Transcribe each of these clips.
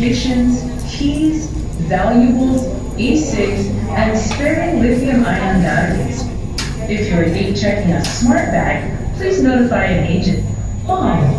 medications, keys, valuables, e-cigs, and spare lithium-ion batteries. If you're gate checking a smart bag, please notify an agent. Bye.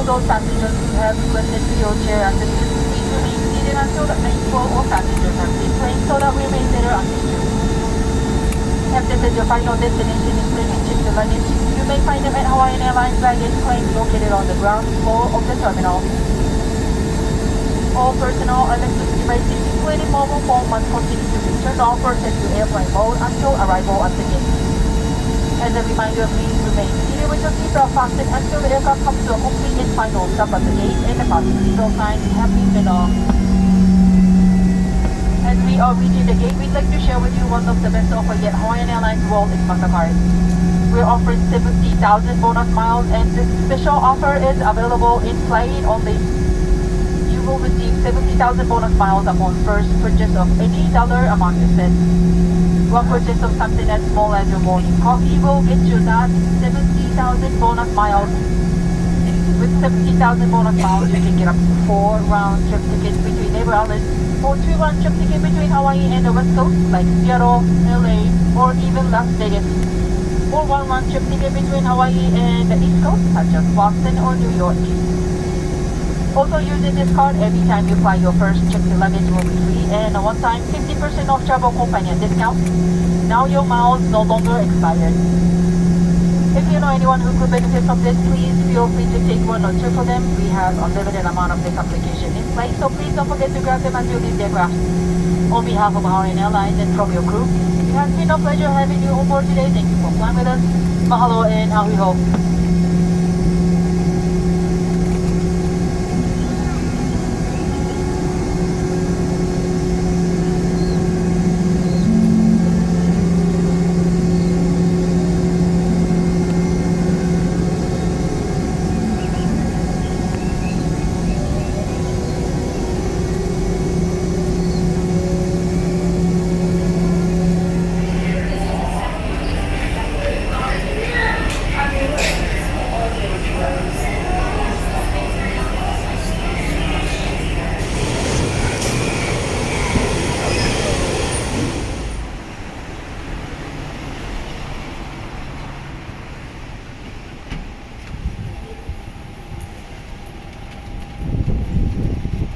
Those passengers who have requested wheelchair assistance, please remain seated until the main flow of passengers have been placed so that we may better assist you. If this is your final destination, including check the luggage, you may find them at Hawaiian Airlines baggage claim located on the ground floor of the terminal. All personal electric devices, including mobile phone, must continue to be turned off or set to airplane mode until arrival at the gate. As a reminder, please remain seated with your seatbelt fastened until the aircraft comes to a complete and final stop at the gate and the fasten seatbelt signs have been turned off. As we are reaching the gate, we'd like to share with you one of the best offers yet. Hawaiian Airlines World is MasterCard. We're offering 70,000 bonus miles, and this special offer is available in flight only. You will receive 70,000 bonus miles upon first purchase of any dollar amount you spend. One purchase of something as small as your morning coffee will get you that 70,000 bonus miles. With 70,000 bonus miles, you can get up to 4 round-trip tickets between neighbor islands, or 2 round-trip tickets between Hawaii and the West Coast, like Seattle, LA, or even Las Vegas. Or 1 round-trip ticket between Hawaii and the East Coast, such as Boston or New York. Also, using this card, every time you fly, your first checked luggage will be free, and a one-time 50% off travel companion discount. Now your miles no longer expired. If you know anyone who could benefit from this, please feel free to take one or triple them. We have a limited amount of this application in place, so please don't forget to grab them as you leave the aircraft. On behalf of Hawaiian Airlines and from your crew, it has been a pleasure having you on board today. Thank you for flying with us. Mahalo and ahui ho.